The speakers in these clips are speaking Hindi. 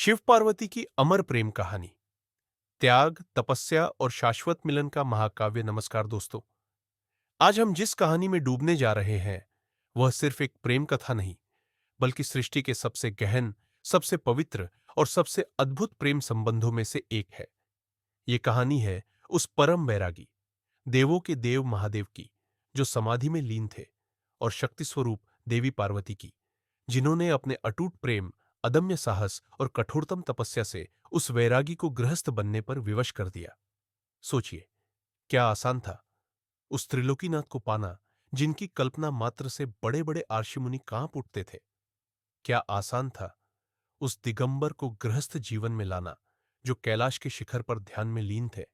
शिव पार्वती की अमर प्रेम कहानी, त्याग, तपस्या और शाश्वत मिलन का महाकाव्य। नमस्कार दोस्तों। आज हम जिस कहानी में डूबने जा रहे हैं वह सिर्फ एक प्रेम कथा नहीं, बल्कि सृष्टि के सबसे गहन, सबसे पवित्र और सबसे अद्भुत प्रेम संबंधों में से एक है। ये कहानी है उस परम वैरागी, देवों के देव महादेव की, जो समाधि में लीन थे, और शक्ति स्वरूप देवी पार्वती की, जिन्होंने अपने अटूट प्रेम, अदम्य साहस और कठोरतम तपस्या से उस वैरागी को गृहस्थ बनने पर विवश कर दिया। सोचिए, क्या आसान था उस त्रिलोकीनाथ को पाना, जिनकी कल्पना मात्र से बड़े बड़े आर्षि मुनि कांप उठते थे। क्या आसान था उस दिगंबर को गृहस्थ जीवन में लाना, जो कैलाश के शिखर पर ध्यान में लीन थे।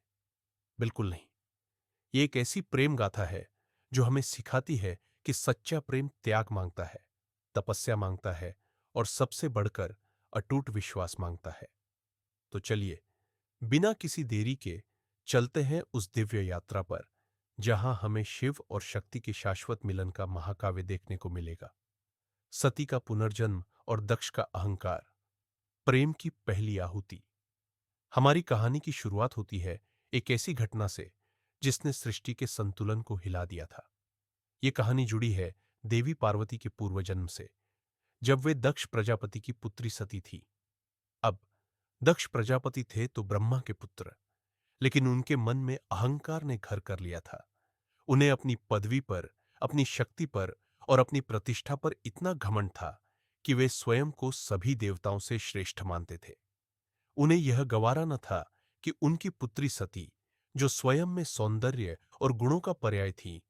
बिल्कुल नहीं। ये एक ऐसी प्रेम गाथा है जो हमें सिखाती है कि सच्चा प्रेम त्याग मांगता है, तपस्या मांगता है और सबसे बढ़कर अटूट विश्वास मांगता है। तो चलिए, बिना किसी देरी के चलते हैं उस दिव्य यात्रा पर, जहां हमें शिव और शक्ति के शाश्वत मिलन का महाकाव्य देखने को मिलेगा। सती का पुनर्जन्म और दक्ष का अहंकार, प्रेम की पहली आहुति। हमारी कहानी की शुरुआत होती है एक ऐसी घटना से जिसने सृष्टि के संतुलन को हिला दिया था। यह कहानी जुड़ी है देवी पार्वती के पूर्वजन्म से, जब वे दक्ष प्रजापति की पुत्री सती थी। अब दक्ष प्रजापति थे तो ब्रह्मा के पुत्र, लेकिन उनके मन में अहंकार ने घर कर लिया था। उन्हें अपनी पदवी पर, अपनी शक्ति पर और अपनी प्रतिष्ठा पर इतना घमंड था कि वे स्वयं को सभी देवताओं से श्रेष्ठ मानते थे। उन्हें यह गवारा न था कि उनकी पुत्री सती, जो स्वयं में सौंदर्य और गुणों का पर्याय थी,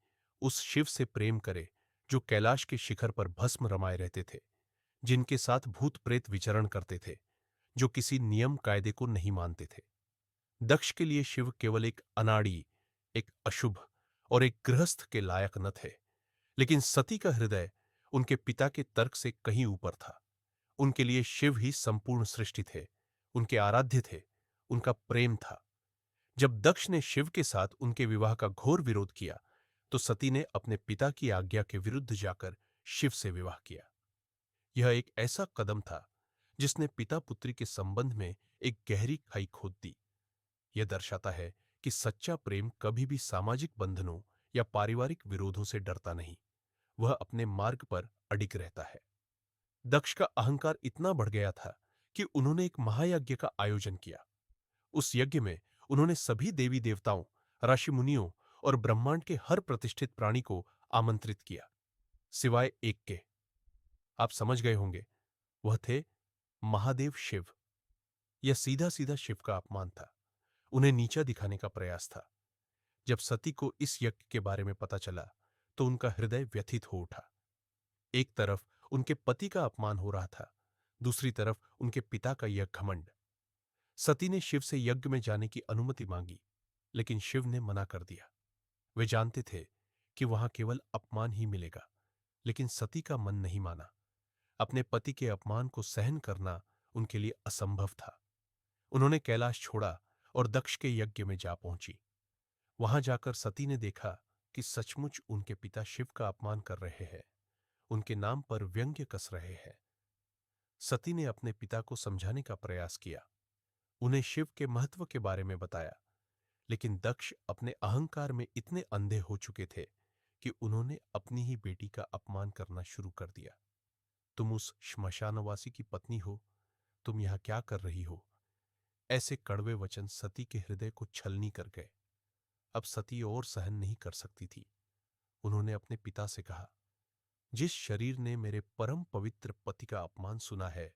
उस शिव से प्रेम करे जो कैलाश के शिखर पर भस्म रमाए रहते थे, जिनके साथ भूत प्रेत विचरण करते थे, जो किसी नियम कायदे को नहीं मानते थे। दक्ष के लिए शिव केवल एक अनाड़ी, एक अशुभ और एक गृहस्थ के लायक न थे, लेकिन सती का हृदय उनके पिता के तर्क से कहीं ऊपर था। उनके लिए शिव ही संपूर्ण सृष्टि थे, उनके आराध्य थे, उनका प्रेम था। जब दक्ष ने शिव के साथ उनके विवाह का घोर विरोध किया, तो सती ने अपने पिता की आज्ञा के विरुद्ध जाकर शिव से विवाह किया। यह एक ऐसा कदम था जिसने पिता पुत्री के संबंध में एक गहरी खाई खोद दी। यह दर्शाता है कि सच्चा प्रेम कभी भी सामाजिक बंधनों या पारिवारिक विरोधों से डरता नहीं, वह अपने मार्ग पर अडिग रहता है। दक्ष का अहंकार इतना बढ़ गया था कि उन्होंने एक महायज्ञ का आयोजन किया। उस यज्ञ में उन्होंने सभी देवी देवताओं, ऋषि मुनियों और ब्रह्मांड के हर प्रतिष्ठित प्राणी को आमंत्रित किया, सिवाय एक के। आप समझ गए होंगे, वह थे महादेव शिव। यह सीधा सीधा शिव का अपमान था, उन्हें नीचा दिखाने का प्रयास था। जब सती को इस यज्ञ के बारे में पता चला, तो उनका हृदय व्यथित हो उठा। एक तरफ उनके पति का अपमान हो रहा था, दूसरी तरफ उनके पिता का यह घमंड। सती ने शिव से यज्ञ में जाने की अनुमति मांगी, लेकिन शिव ने मना कर दिया। वे जानते थे कि वहां केवल अपमान ही मिलेगा, लेकिन सती का मन नहीं माना। अपने पति के अपमान को सहन करना उनके लिए असंभव था। उन्होंने कैलाश छोड़ा और दक्ष के यज्ञ में जा पहुंची। वहां जाकर सती ने देखा कि सचमुच उनके पिता शिव का अपमान कर रहे हैं, उनके नाम पर व्यंग्य कस रहे हैं। सती ने अपने पिता को समझाने का प्रयास किया, उन्हें शिव के महत्व के बारे में बताया, लेकिन दक्ष अपने अहंकार में इतने अंधे हो चुके थे कि उन्होंने अपनी ही बेटी का अपमान करना शुरू कर दिया। तुम उस श्मशानवासी की पत्नी हो, तुम यहां क्या कर रही हो? ऐसे कड़वे वचन सती के हृदय को छलनी कर गए। अब सती और सहन नहीं कर सकती थी। उन्होंने अपने पिता से कहा, जिस शरीर ने मेरे परम पवित्र पति का अपमान सुना है,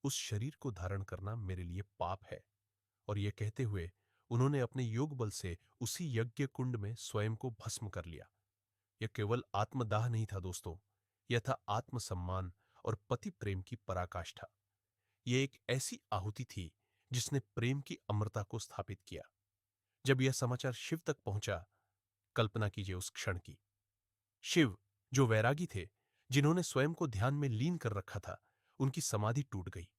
उस शरीर को धारण करना मेरे लिए पाप है। और यह कहते हुए उन्होंने अपने योग बल से उसी यज्ञ कुंड में स्वयं को भस्म कर लिया। यह केवल आत्मदाह नहीं था दोस्तों, यह था आत्मसम्मान और पति प्रेम की पराकाष्ठा। यह एक ऐसी आहुति थी जिसने प्रेम की अमरता को स्थापित किया। जब यह समाचार शिव तक पहुंचा, कल्पना कीजिए उस क्षण की। शिव, जो वैरागी थे, जिन्होंने स्वयं को ध्यान में लीन कर रखा था, उनकी समाधि टूट गई।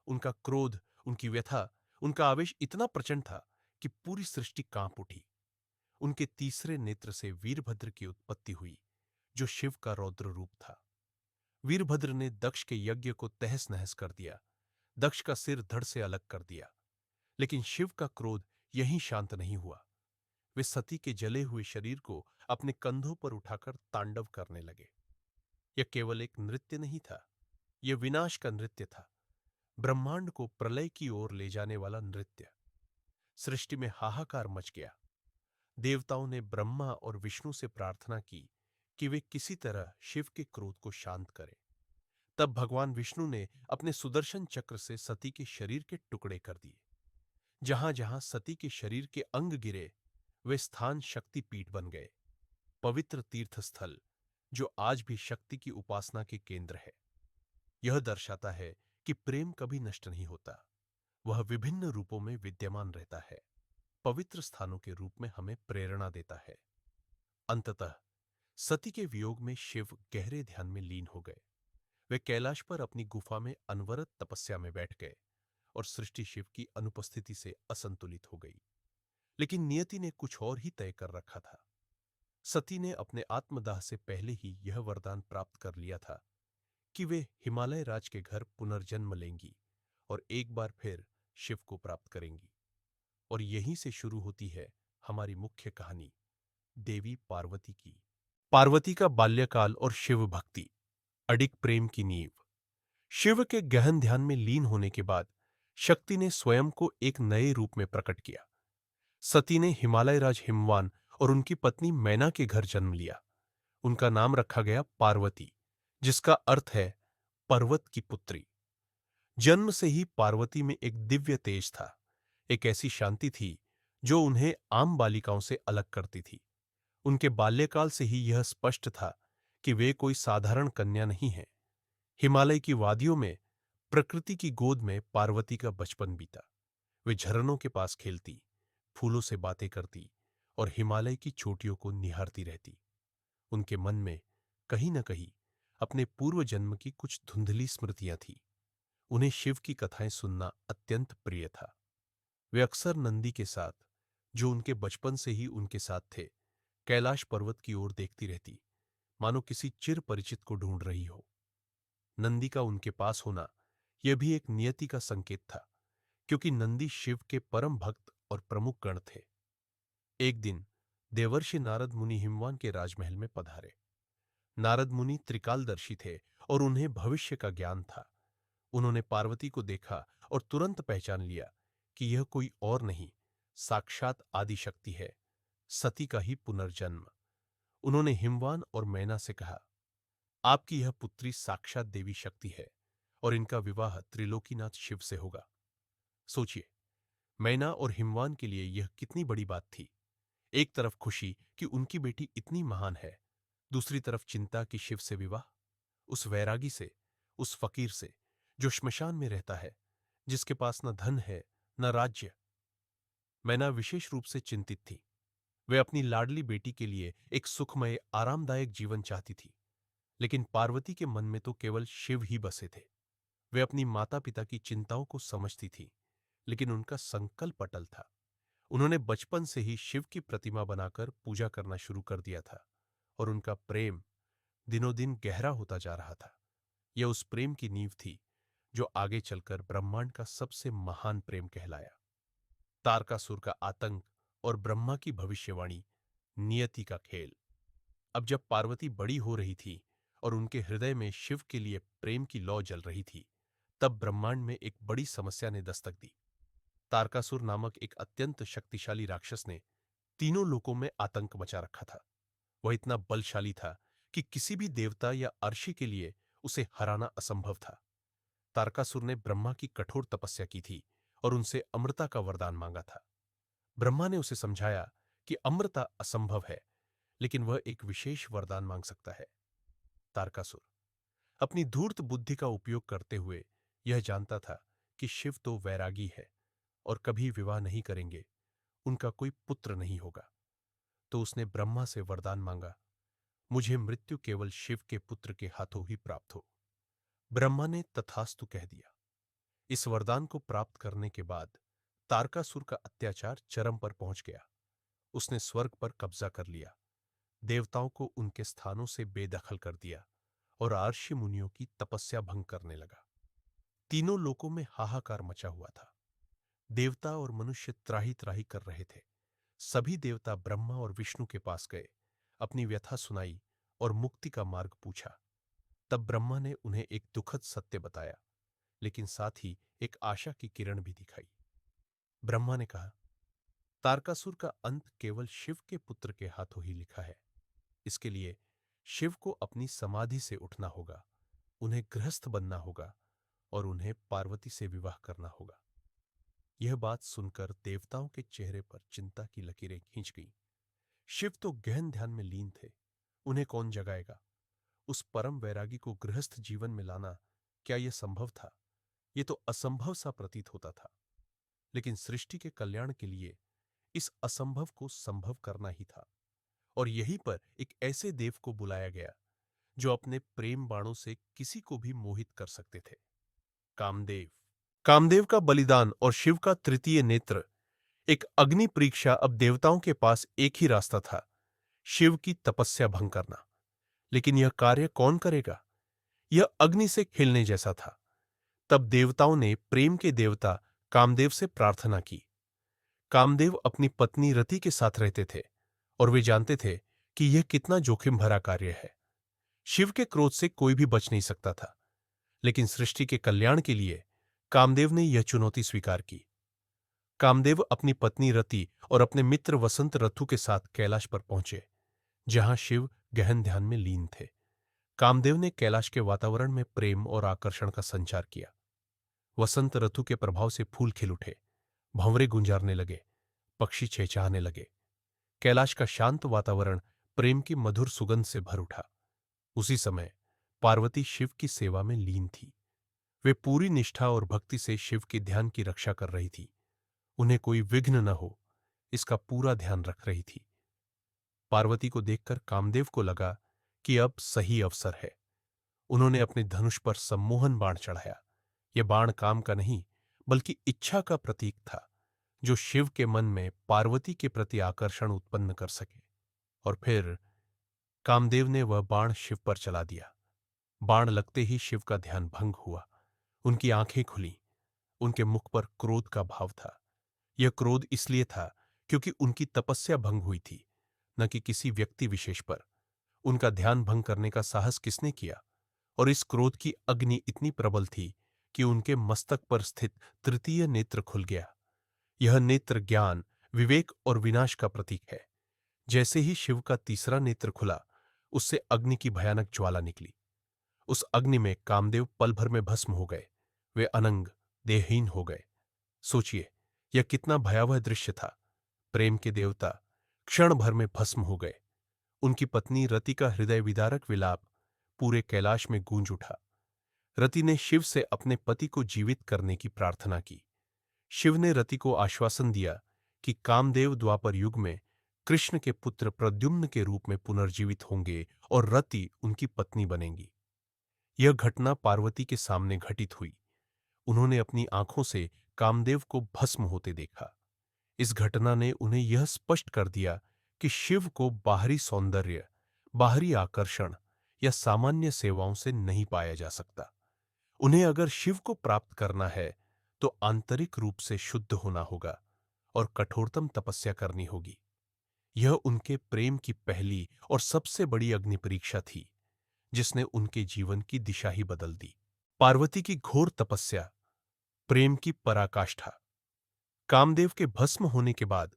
उनका क्रोध, उनकी व्यथा, उनका आवेश इतना प्रचंड था कि पूरी सृष्टि कांप उठी। उनके तीसरे नेत्र से वीरभद्र की उत्पत्ति हुई, जो शिव का रौद्र रूप था। वीरभद्र ने दक्ष के यज्ञ को तहस नहस कर दिया। दक्ष का सिर धड़ से अलग कर दिया। लेकिन शिव का क्रोध यहीं शांत नहीं हुआ। वे सती के जले हुए शरीर को अपने कंधों पर उठाकर तांडव करने लगे। यह केवल एक नृत्य नहीं था, यह विनाश का नृत्य था, ब्रह्मांड को प्रलय की ओर ले जाने वाला नृत्य। सृष्टि में हाहाकार मच गया। देवताओं ने ब्रह्मा और विष्णु से प्रार्थना की कि वे किसी तरह शिव के क्रोध को शांत करें। तब भगवान विष्णु ने अपने सुदर्शन चक्र से सती के शरीर के टुकड़े कर दिए। जहां जहां सती के शरीर के अंग गिरे, वे स्थान शक्ति पीठ बन गए, पवित्र तीर्थ स्थल जो आज भी शक्ति की उपासना के केंद्र है। यह दर्शाता है कि प्रेम कभी नष्ट नहीं होता, वह विभिन्न रूपों में विद्यमान रहता है, पवित्र स्थानों के रूप में हमें प्रेरणा देता है। अंततः सती के वियोग में शिव गहरे ध्यान में लीन हो गए। वे कैलाश पर अपनी गुफा में अनवरत तपस्या में बैठ गए और सृष्टि शिव की अनुपस्थिति से असंतुलित हो गई। लेकिन नियति ने कुछ और ही तय कर रखा था। सती ने अपने आत्मदाह से पहले ही यह वरदान प्राप्त कर लिया था कि वे हिमालय राज के घर पुनर्जन्म लेंगी और एक बार फिर शिव को प्राप्त करेंगी। और यहीं से शुरू होती है हमारी मुख्य कहानी, देवी पार्वती की। पार्वती का बाल्यकाल और शिव भक्ति, अडिग प्रेम की नींव। शिव के गहन ध्यान में लीन होने के बाद शक्ति ने स्वयं को एक नए रूप में प्रकट किया। सती ने हिमालय राज हिमवान और उनकी पत्नी मैना के घर जन्म लिया। उनका नाम रखा गया पार्वती, जिसका अर्थ है पर्वत की पुत्री। जन्म से ही पार्वती में एक दिव्य तेज था, एक ऐसी शांति थी जो उन्हें आम बालिकाओं से अलग करती थी। उनके बाल्यकाल से ही यह स्पष्ट था कि वे कोई साधारण कन्या नहीं है। हिमालय की वादियों में प्रकृति की गोद में पार्वती का बचपन बीता। वे झरनों के पास खेलती, फूलों से बातें करती और हिमालय की चोटियों को निहारती रहती। उनके मन में कहीं न कहीं अपने पूर्व जन्म की कुछ धुंधली स्मृतियां थीं। उन्हें शिव की कथाएं सुनना अत्यंत प्रिय था। वे अक्सर नंदी के साथ, जो उनके बचपन से ही उनके साथ थे, कैलाश पर्वत की ओर देखती रहती, मानो किसी चिर परिचित को ढूंढ रही हो। नंदी का उनके पास होना यह भी एक नियति का संकेत था, क्योंकि नंदी शिव के परम भक्त और प्रमुख गण थे। एक दिन देवर्षि नारद मुनि हिमवान के राजमहल में पधारे। नारद मुनि त्रिकालदर्शी थे और उन्हें भविष्य का ज्ञान था। उन्होंने पार्वती को देखा और तुरंत पहचान लिया कि यह कोई और नहीं, साक्षात आदिशक्ति है, सती का ही पुनर्जन्म। उन्होंने हिमवान और मैना से कहा, आपकी यह पुत्री साक्षात देवी शक्ति है और इनका विवाह त्रिलोकीनाथ शिव से होगा। सोचिए, मैना और हिमवान के लिए यह कितनी बड़ी बात थी। एक तरफ खुशी कि उनकी बेटी इतनी महान है, दूसरी तरफ चिंता कि शिव से विवाह, उस वैरागी से, उस फकीर से जो श्मशान में रहता है, जिसके पास न धन है न राज्य। मैना विशेष रूप से चिंतित थी। वे अपनी लाडली बेटी के लिए एक सुखमय आरामदायक जीवन चाहती थी, लेकिन पार्वती के मन में तो केवल शिव ही बसे थे। वे अपनी माता पिता की चिंताओं को समझती थी, लेकिन उनका संकल्प अटल था। उन्होंने बचपन से ही शिव की प्रतिमा बनाकर पूजा करना शुरू कर दिया था और उनका प्रेम दिनों दिन गहरा होता जा रहा था। यह उस प्रेम की नींव थी जो आगे चलकर ब्रह्मांड का सबसे महान प्रेम कहलाया। तारकासुर का आतंक और ब्रह्मा की भविष्यवाणी, नियति का खेल। अब जब पार्वती बड़ी हो रही थी और उनके हृदय में शिव के लिए प्रेम की लौ जल रही थी, तब ब्रह्मांड में एक बड़ी समस्या ने दस्तक दी। तारकासुर नामक एक अत्यंत शक्तिशाली राक्षस ने तीनों लोकों में आतंक मचा रखा था। वह इतना बलशाली था कि किसी भी देवता या अर्षि के लिए उसे हराना असंभव था। तारकासुर ने ब्रह्मा की कठोर तपस्या की थी और उनसे अमृता का वरदान मांगा था। ब्रह्मा ने उसे समझाया कि अमृता असंभव है, लेकिन वह एक विशेष वरदान मांग सकता है। तारकासुर अपनी धूर्त बुद्धि का उपयोग करते हुए यह जानता था कि शिव तो वैरागी है और कभी विवाह नहीं करेंगे, उनका कोई पुत्र नहीं होगा। तो उसने ब्रह्मा से वरदान मांगा, मुझे मृत्यु केवल शिव के पुत्र के हाथों ही प्राप्त हो। ब्रह्मा ने तथास्तु कह दिया। इस वरदान को प्राप्त करने के बाद तारकासुर का अत्याचार चरम पर पहुंच गया। उसने स्वर्ग पर कब्जा कर लिया, देवताओं को उनके स्थानों से बेदखल कर दिया और आर्षि मुनियों की तपस्या भंग करने लगा। तीनों लोकों में हाहाकार मचा हुआ था। देवता और मनुष्य त्राही त्राही कर रहे थे। सभी देवता ब्रह्मा और विष्णु के पास गए, अपनी व्यथा सुनाई और मुक्ति का मार्ग पूछा। तब ब्रह्मा ने उन्हें एक दुखद सत्य बताया, लेकिन साथ ही एक आशा की किरण भी दिखाई। ब्रह्मा ने कहा, तारकासुर का अंत केवल शिव के पुत्र के हाथों ही लिखा है। इसके लिए शिव को अपनी समाधि से उठना होगा, उन्हें गृहस्थ बनना होगा और उन्हें पार्वती से विवाह करना होगा। यह बात सुनकर देवताओं के चेहरे पर चिंता की लकीरें खींच गईं। शिव तो गहन ध्यान में लीन थे, उन्हें कौन जगाएगा? उस परम वैरागी को गृहस्थ जीवन में लाना, क्या यह संभव था? यह तो असंभव सा प्रतीत होता था। लेकिन सृष्टि के कल्याण के लिए इस असंभव को संभव करना ही था, और यहीं पर एक ऐसे देव को बुलाया गया जो अपने प्रेम बाणों से किसी को भी मोहित कर सकते थे। कामदेव। कामदेव का बलिदान और शिव का तृतीय नेत्र, एक अग्नि परीक्षा। अब देवताओं के पास एक ही रास्ता था, शिव की तपस्या भंग करना। लेकिन यह कार्य कौन करेगा? यह अग्नि से खेलने जैसा था। तब देवताओं ने प्रेम के देवता कामदेव से प्रार्थना की। कामदेव अपनी पत्नी रति के साथ रहते थे और वे जानते थे कि यह कितना जोखिम भरा कार्य है। शिव के क्रोध से कोई भी बच नहीं सकता था, लेकिन सृष्टि के कल्याण के लिए कामदेव ने यह चुनौती स्वीकार की। कामदेव अपनी पत्नी रति और अपने मित्र वसंत रथु के साथ कैलाश पर पहुंचे, जहां शिव गहन ध्यान में लीन थे। कामदेव ने कैलाश के वातावरण में प्रेम और आकर्षण का संचार किया। वसंत ऋतु के प्रभाव से फूल खिल उठे, भंवरे गुंजारने लगे, पक्षी चहचहाने लगे। कैलाश का शांत वातावरण प्रेम की मधुर सुगंध से भर उठा। उसी समय पार्वती शिव की सेवा में लीन थी। वे पूरी निष्ठा और भक्ति से शिव के ध्यान की रक्षा कर रही थी। उन्हें कोई विघ्न न हो, इसका पूरा ध्यान रख रही थी। पार्वती को देखकर कामदेव को लगा कि अब सही अवसर है। उन्होंने अपने धनुष पर सम्मोहन बाण चढ़ाया। यह बाण काम का नहीं, बल्कि इच्छा का प्रतीक था, जो शिव के मन में पार्वती के प्रति आकर्षण उत्पन्न कर सके। और फिर कामदेव ने वह बाण शिव पर चला दिया। बाण लगते ही शिव का ध्यान भंग हुआ। उनकी आंखें खुलीं। उनके मुख पर क्रोध का भाव था। यह क्रोध इसलिए था क्योंकि उनकी तपस्या भंग हुई थी, न कि किसी व्यक्ति विशेष पर। उनका ध्यान भंग करने का साहस किसने किया? और इस क्रोध की अग्नि इतनी प्रबल थी कि उनके मस्तक पर स्थित तृतीय नेत्र खुल गया। यह नेत्र ज्ञान, विवेक और विनाश का प्रतीक है। जैसे ही शिव का तीसरा नेत्र खुला, उससे अग्नि की भयानक ज्वाला निकली। उस अग्नि में कामदेव पल भर में भस्म हो गए। वे अनंग, देहहीन हो गए। सोचिए, यह कितना भयावह दृश्य था। प्रेम के देवता क्षण भर में भस्म हो गए। उनकी पत्नी रति का हृदय विदारक विलाप पूरे कैलाश में गूंज उठा। रति ने शिव से अपने पति को जीवित करने की प्रार्थना की। शिव ने रति को आश्वासन दिया कि कामदेव द्वापर युग में कृष्ण के पुत्र प्रद्युम्न के रूप में पुनर्जीवित होंगे और रति उनकी पत्नी बनेंगी। यह घटना पार्वती के सामने घटित हुई। उन्होंने अपनी आंखों से कामदेव को भस्म होते देखा। इस घटना ने उन्हें यह स्पष्ट कर दिया कि शिव को बाहरी सौंदर्य, बाहरी आकर्षण या सामान्य सेवाओं से नहीं पाया जा सकता। उन्हें अगर शिव को प्राप्त करना है तो आंतरिक रूप से शुद्ध होना होगा और कठोरतम तपस्या करनी होगी। यह उनके प्रेम की पहली और सबसे बड़ी अग्नि परीक्षा थी, जिसने उनके जीवन की दिशा ही बदल दी। पार्वती की घोर तपस्या, प्रेम की पराकाष्ठा। कामदेव के भस्म होने के बाद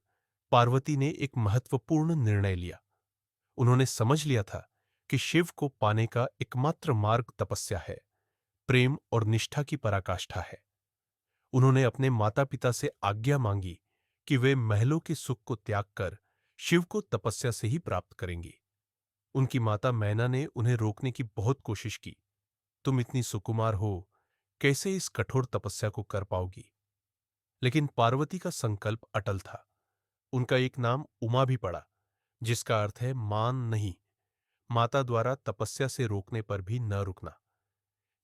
पार्वती ने एक महत्वपूर्ण निर्णय लिया। उन्होंने समझ लिया था कि शिव को पाने का एकमात्र मार्ग तपस्या है, प्रेम और निष्ठा की पराकाष्ठा है। उन्होंने अपने माता पिता से आज्ञा मांगी कि वे महलों के सुख को त्याग कर शिव को तपस्या से ही प्राप्त करेंगी। उनकी माता मैना ने उन्हें रोकने की बहुत कोशिश की। तुम इतनी सुकुमार हो, कैसे इस कठोर तपस्या को कर पाओगी? लेकिन पार्वती का संकल्प अटल था। उनका एक नाम उमा भी पड़ा, जिसका अर्थ है मान नहीं। माता द्वारा तपस्या से रोकने पर भी न रुकना,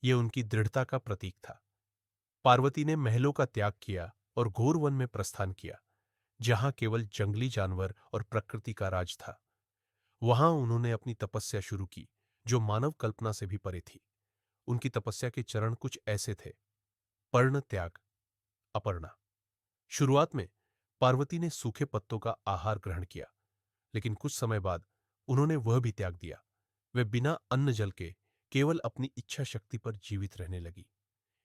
यह उनकी दृढ़ता का प्रतीक था। पार्वती ने महलों का त्याग किया और घोर वन में प्रस्थान किया, जहां केवल जंगली जानवर और प्रकृति का राज था। वहां उन्होंने अपनी तपस्या शुरू की, जो मानव कल्पना से भी परे थी। उनकी तपस्या के चरण कुछ ऐसे थे। पर्ण त्याग। अपर्णा। शुरुआत में पार्वती ने सूखे पत्तों का आहार ग्रहण किया, लेकिन कुछ समय बाद उन्होंने वह भी त्याग दिया। वे बिना अन्न जल के केवल अपनी इच्छा शक्ति पर जीवित रहने लगी।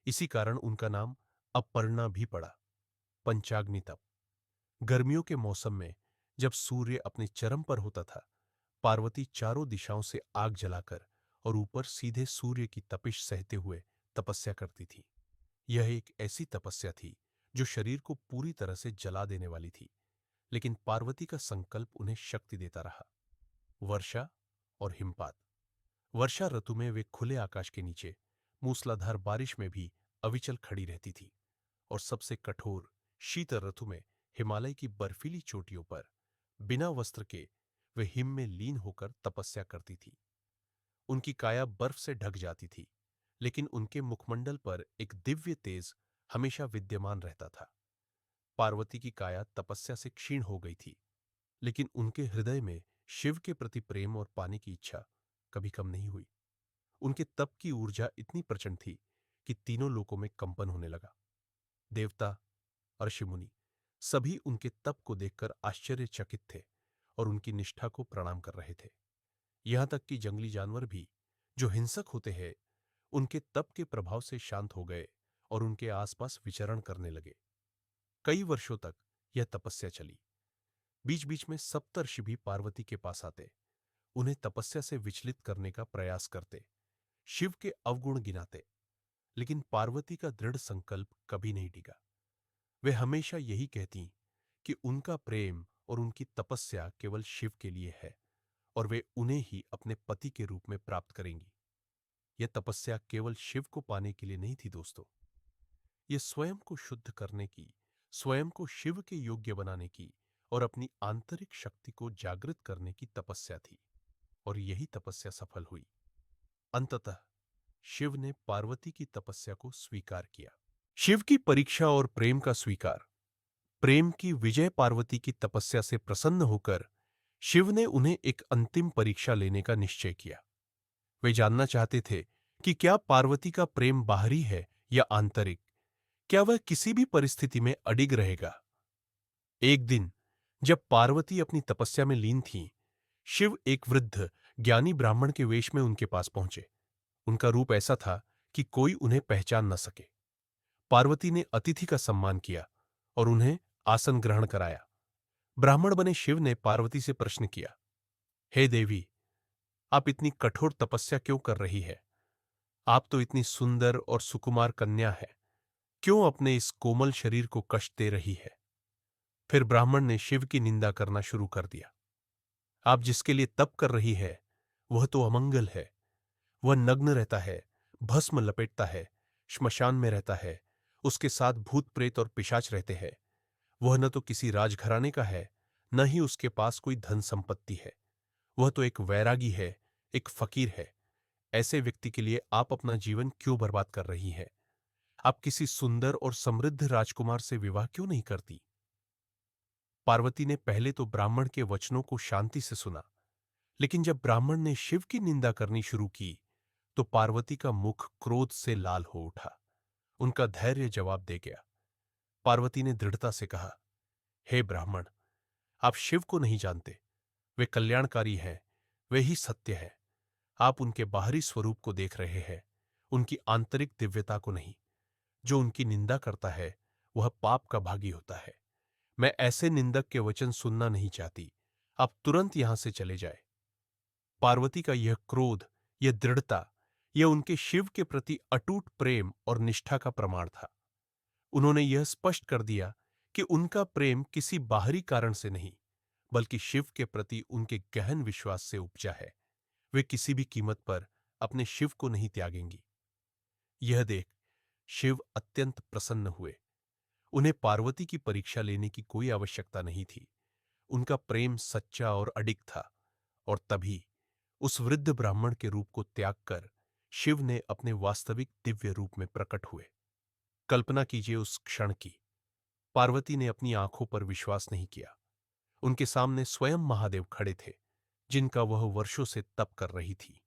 इसी कारण उनका नाम अपर्णा भी पड़ा। पंचाग्नि तप। गर्मियों के मौसम में जब सूर्य अपने चरम पर होता था, पार्वती चारों दिशाओं से आग जलाकर और ऊपर सीधे सूर्य की तपिश सहते हुए तपस्या करती थी। यह एक ऐसी तपस्या थी जो शरीर को पूरी तरह से जला देने वाली थी, लेकिन पार्वती का संकल्प उन्हें शक्ति देता रहा। वर्षा और हिमपात। वर्षा ऋतु में वे खुले आकाश के नीचे मूसलाधार बारिश में भी अविचल खड़ी रहती थी, और सबसे कठोर शीत ऋतु में हिमालय की बर्फीली चोटियों पर बिना वस्त्र के वे हिम में लीन होकर तपस्या करती थी। उनकी काया बर्फ से ढक जाती थी, लेकिन उनके मुखमंडल पर एक दिव्य तेज हमेशा विद्यमान रहता था। पार्वती की काया तपस्या से क्षीण हो गई थी, लेकिन उनके हृदय में शिव के प्रति प्रेम और पाने की इच्छा कभी कम नहीं हुई। उनके तप की ऊर्जा इतनी प्रचंड थी कि तीनों लोकों में कंपन होने लगा। देवता, ऋषि मुनि सभी उनके तप को देखकर आश्चर्यचकित थे और उनकी निष्ठा को प्रणाम कर रहे थे। यहां तक कि जंगली जानवर भी, जो हिंसक होते हैं, उनके तप के प्रभाव से शांत हो गए और उनके आसपास विचरण करने लगे। कई वर्षों तक यह तपस्या चली। बीच बीच में सप्तर्षि भी पार्वती के पास आते, उन्हें तपस्या से विचलित करने का प्रयास करते, शिव के अवगुण गिनाते, लेकिन पार्वती का दृढ़ संकल्प कभी नहीं डिगा। वे हमेशा यही कहती कि उनका प्रेम और उनकी तपस्या केवल शिव के लिए है और वे उन्हें ही अपने पति के रूप में प्राप्त करेंगी। यह तपस्या केवल शिव को पाने के लिए नहीं थी दोस्तों, यह स्वयं को शुद्ध करने की, स्वयं को शिव के योग्य बनाने की और अपनी आंतरिक शक्ति को जागृत करने की तपस्या थी। और यही तपस्या सफल हुई। अंततः शिव ने पार्वती की तपस्या को स्वीकार किया। शिव की परीक्षा और प्रेम का स्वीकार। प्रेम की विजय। पार्वती की तपस्या से प्रसन्न होकर शिव ने उन्हें एक अंतिम परीक्षा लेने का निश्चय किया। वे जानना चाहते थे कि क्या पार्वती का प्रेम बाहरी है या आंतरिक, क्या वह किसी भी परिस्थिति में अडिग रहेगा। एक दिन जब पार्वती अपनी तपस्या में लीन थीं, शिव एक वृद्ध ज्ञानी ब्राह्मण के वेश में उनके पास पहुंचे। उनका रूप ऐसा था कि कोई उन्हें पहचान न सके। पार्वती ने अतिथि का सम्मान किया और उन्हें आसन ग्रहण कराया। ब्राह्मण बने शिव ने पार्वती से प्रश्न किया, हे देवी, आप इतनी कठोर तपस्या क्यों कर रही है? आप तो इतनी सुंदर और सुकुमार कन्या है, क्यों अपने इस कोमल शरीर को कष्ट दे रही है? फिर ब्राह्मण ने शिव की निंदा करना शुरू कर दिया। आप जिसके लिए तप कर रही है, वह तो अमंगल है। वह नग्न रहता है, भस्म लपेटता है, श्मशान में रहता है, उसके साथ भूत प्रेत और पिशाच रहते हैं। वह न तो किसी राजघराने का है, न ही उसके पास कोई धन संपत्ति है। वह तो एक वैरागी है, एक फकीर है। ऐसे व्यक्ति के लिए आप अपना जीवन क्यों बर्बाद कर रही है? आप किसी सुंदर और समृद्ध राजकुमार से विवाह क्यों नहीं करती? पार्वती ने पहले तो ब्राह्मण के वचनों को शांति से सुना, लेकिन जब ब्राह्मण ने शिव की निंदा करनी शुरू की, तो पार्वती का मुख क्रोध से लाल हो उठा। उनका धैर्य जवाब दे गया। पार्वती ने दृढ़ता से कहा, हे ब्राह्मण, आप शिव को नहीं जानते। वे कल्याणकारी हैं, वे ही सत्य है। आप उनके बाहरी स्वरूप को देख रहे हैं, उनकी आंतरिक दिव्यता को नहीं। जो उनकी निंदा करता है, वह पाप का भागी होता है। मैं ऐसे निंदक के वचन सुनना नहीं चाहती। आप तुरंत यहां से चले जाए। पार्वती का यह क्रोध, यह दृढ़ता, यह उनके शिव के प्रति अटूट प्रेम और निष्ठा का प्रमाण था। उन्होंने यह स्पष्ट कर दिया कि उनका प्रेम किसी बाहरी कारण से नहीं, बल्कि शिव के प्रति उनके गहन विश्वास से उपजा है। वे किसी भी कीमत पर अपने शिव को नहीं त्यागेंगी। यह देख शिव अत्यंत प्रसन्न हुए। उन्हें पार्वती की परीक्षा लेने की कोई आवश्यकता नहीं थी। उनका प्रेम सच्चा और अडिग था। और तभी उस वृद्ध ब्राह्मण के रूप को त्याग कर शिव ने अपने वास्तविक दिव्य रूप में प्रकट हुए। कल्पना कीजिए उस क्षण की। पार्वती ने अपनी आंखों पर विश्वास नहीं किया। उनके सामने स्वयं महादेव खड़े थे, जिनका वह वर्षों से तप कर रही थी।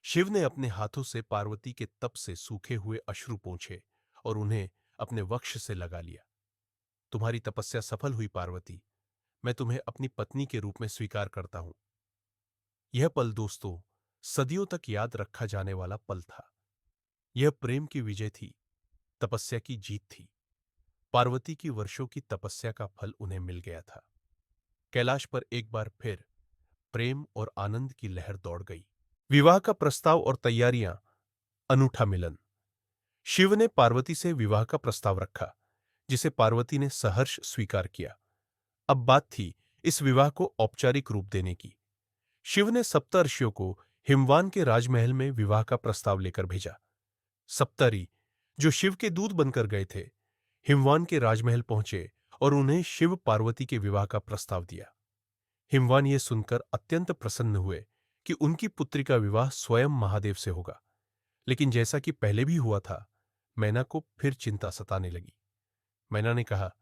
शिव ने अपने हाथों से पार्वती के तप से सूखे हुए अश्रु पोंछे और उन्हें अपने वक्ष से लगा लिया। तुम्हारी तपस्या सफल हुई पार्वती, मैं तुम्हें अपनी पत्नी के रूप में स्वीकार करता हूं। यह पल दोस्तों सदियों तक याद रखा जाने वाला पल था। यह प्रेम की विजय थी, तपस्या की जीत थी। पार्वती की वर्षों की तपस्या का फल उन्हें मिल गया था। कैलाश पर एक बार फिर प्रेम और आनंद की लहर दौड़ गई। विवाह का प्रस्ताव और तैयारियां। अनूठा मिलन। शिव ने पार्वती से विवाह का प्रस्ताव रखा, जिसे पार्वती ने सहर्ष स्वीकार किया। अब बात थी इस विवाह को औपचारिक रूप देने की। शिव ने सप्तर्षियों को हिमवान के राजमहल में विवाह का प्रस्ताव लेकर भेजा। सप्तरी, जो शिव के दूत बनकर गए थे, हिमवान के राजमहल पहुंचे और उन्हें शिव पार्वती के विवाह का प्रस्ताव दिया। हिमवान ये सुनकर अत्यंत प्रसन्न हुए कि उनकी पुत्री का विवाह स्वयं महादेव से होगा। लेकिन जैसा कि पहले भी हुआ था, मैना को फिर चिंता सताने लगी। मैना ने कहा,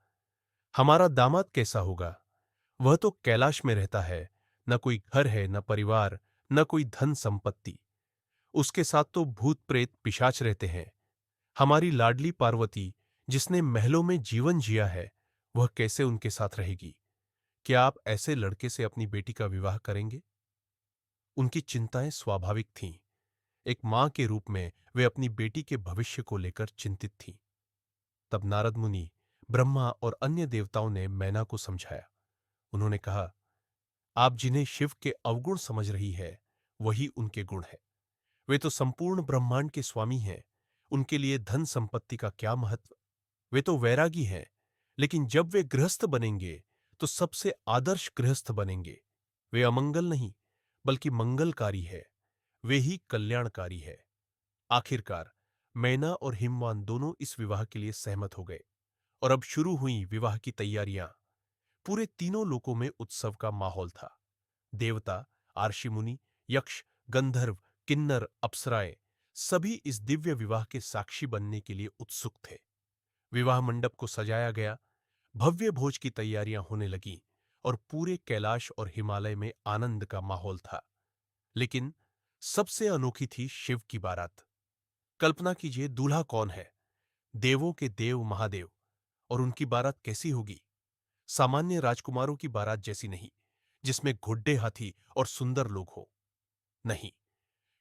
हमारा दामाद कैसा होगा? वह तो कैलाश में रहता है, न कोई घर है, न परिवार, न कोई धन संपत्ति। उसके साथ तो भूत प्रेत पिशाच रहते हैं। हमारी लाडली पार्वती, जिसने महलों में जीवन जिया है, वह कैसे उनके साथ रहेगी? क्या आप ऐसे लड़के से अपनी बेटी का विवाह करेंगे? उनकी चिंताएं स्वाभाविक थीं। एक मां के रूप में वे अपनी बेटी के भविष्य को लेकर चिंतित थीं। तब नारद मुनि, ब्रह्मा और अन्य देवताओं ने मैना को समझाया। उन्होंने कहा, आप जिन्हें शिव के अवगुण समझ रही है, वही उनके गुण है। वे तो संपूर्ण ब्रह्मांड के स्वामी हैं। उनके लिए धन संपत्ति का क्या महत्व? वे तो वैरागी हैं, लेकिन जब वे गृहस्थ बनेंगे तो सबसे आदर्श गृहस्थ बनेंगे। वे अमंगल नहीं, बल्कि मंगलकारी है। वे ही कल्याणकारी है। आखिरकार मैना और हिमवान दोनों इस विवाह के लिए सहमत हो गए और अब शुरू हुई विवाह की तैयारियां। पूरे तीनों लोकों में उत्सव का माहौल था। देवता, आर्षि मुनि, यक्ष, गंधर्व, किन्नर, अप्सराएं सभी इस दिव्य विवाह के साक्षी बनने के लिए उत्सुक थे। विवाह मंडप को सजाया गया, भव्य भोज की तैयारियां होने लगीं और पूरे कैलाश और हिमालय में आनंद का माहौल था। लेकिन सबसे अनोखी थी शिव की बारात। कल्पना कीजिए, दूल्हा कौन है? देवों के देव महादेव। और उनकी बारात कैसी होगी? सामान्य राजकुमारों की बारात जैसी नहीं, जिसमें घुड्डे हाथी और सुंदर लोग हो। नहीं,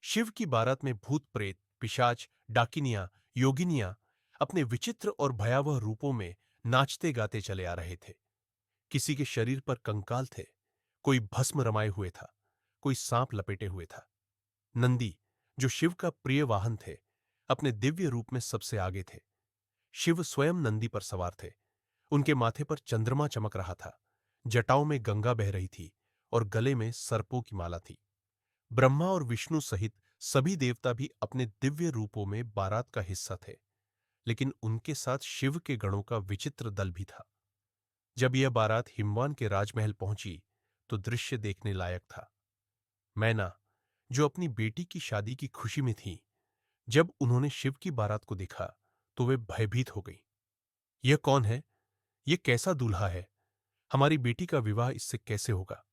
शिव की बारात में भूत प्रेत, पिशाच, डाकिनियां, योगिनियां अपने विचित्र और भयावह रूपों में नाचते गाते चले आ रहे थे। किसी के शरीर पर कंकाल थे, कोई भस्म रमाए हुए था, कोई सांप लपेटे हुए था। नंदी, जो शिव का प्रिय वाहन थे, अपने दिव्य रूप में सबसे आगे थे। शिव स्वयं नंदी पर सवार थे। उनके माथे पर चंद्रमा चमक रहा था, जटाओं में गंगा बह रही थी और गले में सर्पों की माला थी। ब्रह्मा और विष्णु सहित सभी देवता भी अपने दिव्य रूपों में बारात का हिस्सा थे, लेकिन उनके साथ शिव के गणों का विचित्र दल भी था। जब यह बारात हिमवान के राजमहल पहुंची तो दृश्य देखने लायक था। मैना, जो अपनी बेटी की शादी की खुशी में थी, जब उन्होंने शिव की बारात को देखा तो वे भयभीत हो गई। यह कौन है? यह कैसा दूल्हा है? हमारी बेटी का विवाह इससे कैसे होगा?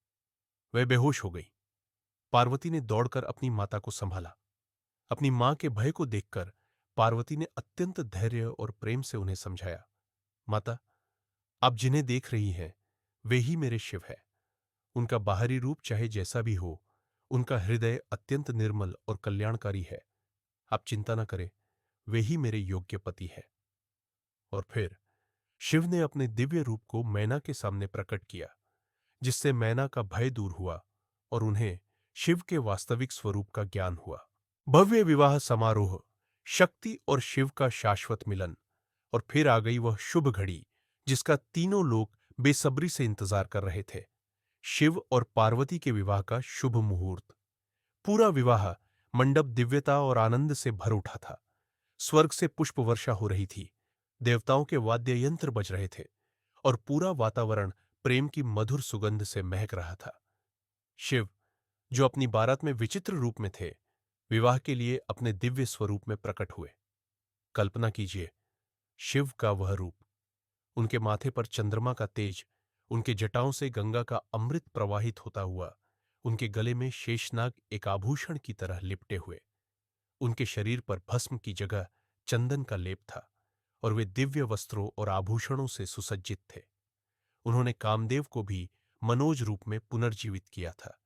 वह बेहोश हो गई। पार्वती ने दौड़कर अपनी माता को संभाला। अपनी मां के भय को देखकर पार्वती ने अत्यंत धैर्य और प्रेम से उन्हें समझाया। माता, आप जिन्हें देख रही हैं, वे ही मेरे शिव है। उनका बाहरी रूप चाहे जैसा भी हो, उनका हृदय अत्यंत निर्मल और कल्याणकारी है। आप चिंता न करें, वे ही मेरे योग्य पति है। और फिर शिव ने अपने दिव्य रूप को मैना के सामने प्रकट किया, जिससे मैना का भय दूर हुआ और उन्हें शिव के वास्तविक स्वरूप का ज्ञान हुआ। भव्य विवाह समारोह, शक्ति और शिव का शाश्वत मिलन। और फिर आ गई वह शुभ घड़ी, जिसका तीनों लोग बेसब्री से इंतजार कर रहे थे। शिव और पार्वती के विवाह का शुभ मुहूर्त। पूरा विवाह मंडप दिव्यता और आनंद से भर उठा था। स्वर्ग से पुष्प वर्षा हो रही थी, देवताओं के वाद्य यंत्र बज रहे थे और पूरा वातावरण प्रेम की मधुर सुगंध से महक रहा था। शिव, जो अपनी बारात में विचित्र रूप में थे, विवाह के लिए अपने दिव्य स्वरूप में प्रकट हुए। कल्पना कीजिए, शिव का वह रूप, उनके माथे पर चंद्रमा का तेज, उनके जटाओं से गंगा का अमृत प्रवाहित होता हुआ, उनके गले में शेषनाग एक आभूषण की तरह लिपटे हुए, उनके शरीर पर भस्म की जगह चंदन का लेप था, और वे दिव्य वस्त्रों और आभूषणों से सुसज्जित थे। उन्होंने कामदेव को भी मनोज रूप में पुनर्जीवित किया था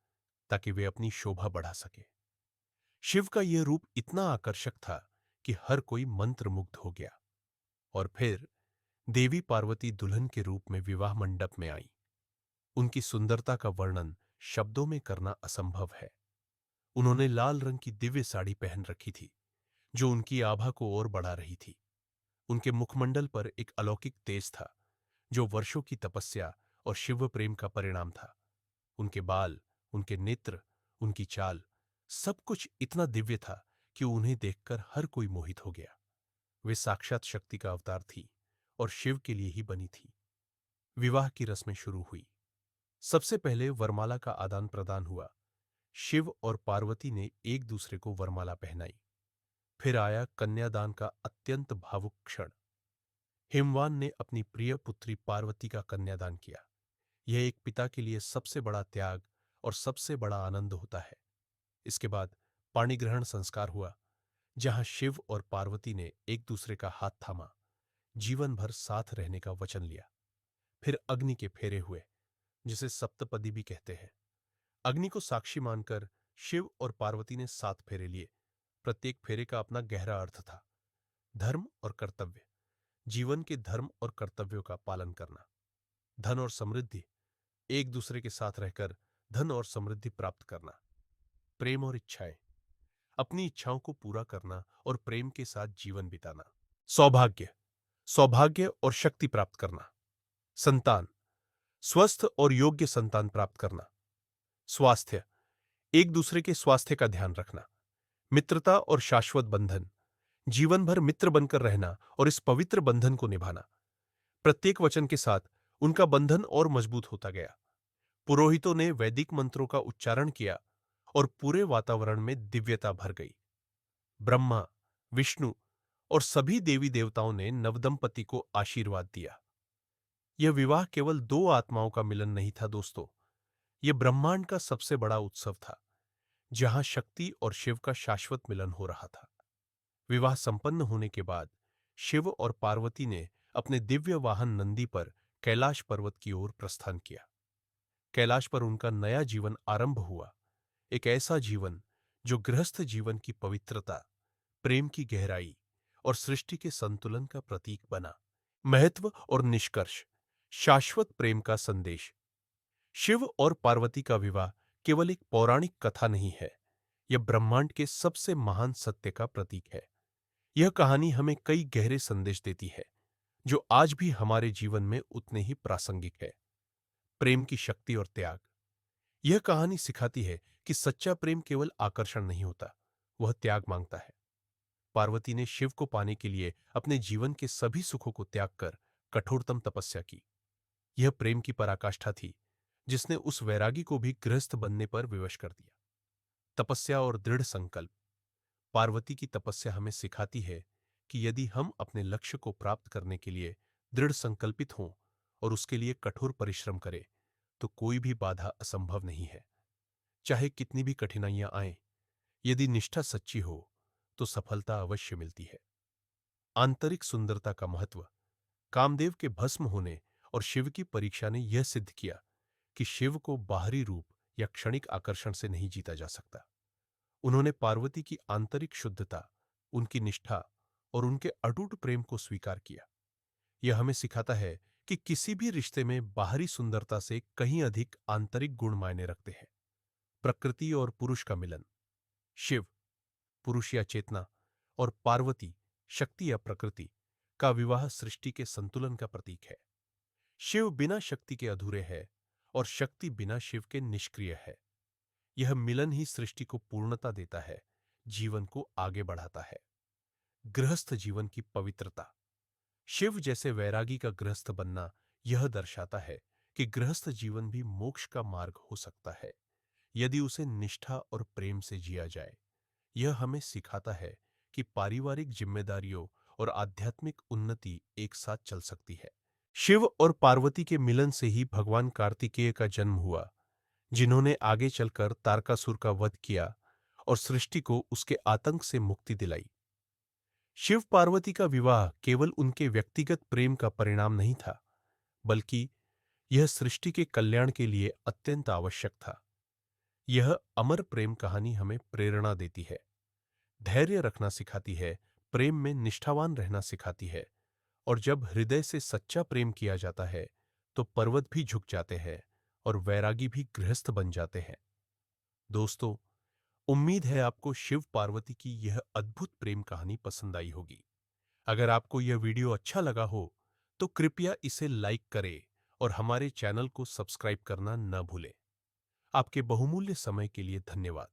ताकि वे अपनी शोभा बढ़ा सके। शिव का यह रूप इतना आकर्षक था कि हर कोई मंत्रमुग्ध हो गया। और फिर देवी पार्वती दुल्हन के रूप में विवाह मंडप में आई। उनकी सुंदरता का वर्णन शब्दों में करना असंभव है। उन्होंने लाल रंग की दिव्य साड़ी पहन रखी थी जो उनकी आभा को और बढ़ा रही थी। उनके मुखमंडल पर एक अलौकिक तेज था जो वर्षों की तपस्या और शिव प्रेम का परिणाम था। उनके बाल, उनके नेत्र, उनकी चाल, सब कुछ इतना दिव्य था कि उन्हें देखकर हर कोई मोहित हो गया। वे साक्षात शक्ति का अवतार थी और शिव के लिए ही बनी थी। विवाह की रस्में शुरू हुई। सबसे पहले वरमाला का आदान प्रदान हुआ। शिव और पार्वती ने एक दूसरे को वरमाला पहनाई। फिर आया कन्यादान का अत्यंत भावुक क्षण। हिमवान ने अपनी प्रिय पुत्री पार्वती का कन्यादान किया। यह एक पिता के लिए सबसे बड़ा त्याग और सबसे बड़ा आनंद होता है। इसके बाद पाणिग्रहण संस्कार हुआ, जहां शिव और पार्वती ने एक दूसरे का हाथ थामा, जीवन भर साथ रहने का वचन लिया। फिर अग्नि के फेरे हुए, जिसे सप्तपदी भी कहते हैं। अग्नि को साक्षी मानकर शिव और पार्वती ने 7 फेरे लिए। प्रत्येक फेरे का अपना गहरा अर्थ था। धर्म और कर्तव्य, जीवन के धर्म और कर्तव्यों का पालन करना। धन और समृद्धि, एक दूसरे के साथ रहकर धन और समृद्धि प्राप्त करना। प्रेम और इच्छाएं, अपनी इच्छाओं को पूरा करना और प्रेम के साथ जीवन बिताना। सौभाग्य, सौभाग्य और शक्ति प्राप्त करना। संतान, स्वस्थ और योग्य संतान प्राप्त करना। स्वास्थ्य, एक दूसरे के स्वास्थ्य का ध्यान रखना। मित्रता और शाश्वत बंधन, जीवन भर मित्र बनकर रहना और इस पवित्र बंधन को निभाना। प्रत्येक वचन के साथ उनका बंधन और मजबूत होता गया। पुरोहितों ने वैदिक मंत्रों का उच्चारण किया और पूरे वातावरण में दिव्यता भर गई। ब्रह्मा, विष्णु और सभी देवी देवताओं ने नवदंपति को आशीर्वाद दिया। यह विवाह केवल 2 आत्माओं का मिलन नहीं था दोस्तों, यह ब्रह्मांड का सबसे बड़ा उत्सव था, जहां शक्ति और शिव का शाश्वत मिलन हो रहा था। विवाह संपन्न होने के बाद शिव और पार्वती ने अपने दिव्य वाहन नंदी पर कैलाश पर्वत की ओर प्रस्थान किया। कैलाश पर उनका नया जीवन आरंभ हुआ, एक ऐसा जीवन जो गृहस्थ जीवन की पवित्रता, प्रेम की गहराई और सृष्टि के संतुलन का प्रतीक बना। महत्व और निष्कर्ष, शाश्वत प्रेम का संदेश। शिव और पार्वती का विवाह केवल एक पौराणिक कथा नहीं है, यह ब्रह्मांड के सबसे महान सत्य का प्रतीक है। यह कहानी हमें कई गहरे संदेश देती है जो आज भी हमारे जीवन में उतने ही प्रासंगिक है। प्रेम की शक्ति और त्याग, यह कहानी सिखाती है कि सच्चा प्रेम केवल आकर्षण नहीं होता, वह त्याग मांगता है। पार्वती ने शिव को पाने के लिए अपने जीवन के सभी सुखों को त्याग कर कठोरतम तपस्या की। यह प्रेम की पराकाष्ठा थी जिसने उस वैरागी को भी गृहस्थ बनने पर विवश कर दिया। तपस्या और दृढ़ संकल्प, पार्वती की तपस्या हमें सिखाती है कि यदि हम अपने लक्ष्य को प्राप्त करने के लिए दृढ़ संकल्पित हों और उसके लिए कठोर परिश्रम करें, तो कोई भी बाधा असंभव नहीं है। चाहे कितनी भी कठिनाइयां आएं, यदि निष्ठा सच्ची हो तो सफलता अवश्य मिलती है। आंतरिक सुंदरता का महत्व, कामदेव के भस्म होने और शिव की परीक्षा ने यह सिद्ध किया कि शिव को बाहरी रूप या क्षणिक आकर्षण से नहीं जीता जा सकता। उन्होंने पार्वती की आंतरिक शुद्धता, उनकी निष्ठा और उनके अटूट प्रेम को स्वीकार किया। यह हमें सिखाता है कि किसी भी रिश्ते में बाहरी सुंदरता से कहीं अधिक आंतरिक गुण मायने रखते हैं। प्रकृति और पुरुष का मिलन, शिव, पुरुष या चेतना, और पार्वती, शक्ति या प्रकृति, का विवाह सृष्टि के संतुलन का प्रतीक है। शिव बिना शक्ति के अधूरे है और शक्ति बिना शिव के निष्क्रिय है। यह मिलन ही सृष्टि को पूर्णता देता है, जीवन को आगे बढ़ाता है। गृहस्थ जीवन की पवित्रता, शिव जैसे वैरागी का गृहस्थ बनना यह दर्शाता है कि गृहस्थ जीवन भी मोक्ष का मार्ग हो सकता है यदि उसे निष्ठा और प्रेम से जिया जाए। यह हमें सिखाता है कि पारिवारिक जिम्मेदारियों और आध्यात्मिक उन्नति एक साथ चल सकती है। शिव और पार्वती के मिलन से ही भगवान कार्तिकेय का जन्म हुआ, जिन्होंने आगे चलकर तारकासुर का वध किया और सृष्टि को उसके आतंक से मुक्ति दिलाई। शिव पार्वती का विवाह केवल उनके व्यक्तिगत प्रेम का परिणाम नहीं था, बल्कि यह सृष्टि के कल्याण के लिए अत्यंत आवश्यक था। यह अमर प्रेम कहानी हमें प्रेरणा देती है, धैर्य रखना सिखाती है, प्रेम में निष्ठावान रहना सिखाती है, और जब हृदय से सच्चा प्रेम किया जाता है, तो पर्वत भी झुक जाते हैं और वैरागी भी गृहस्थ बन जाते हैं। दोस्तों, उम्मीद है आपको शिव पार्वती की यह अद्भुत प्रेम कहानी पसंद आई होगी। अगर आपको यह वीडियो अच्छा लगा हो, तो कृपया इसे लाइक करें और हमारे चैनल को सब्सक्राइब करना न भूलें। आपके बहुमूल्य समय के लिए धन्यवाद।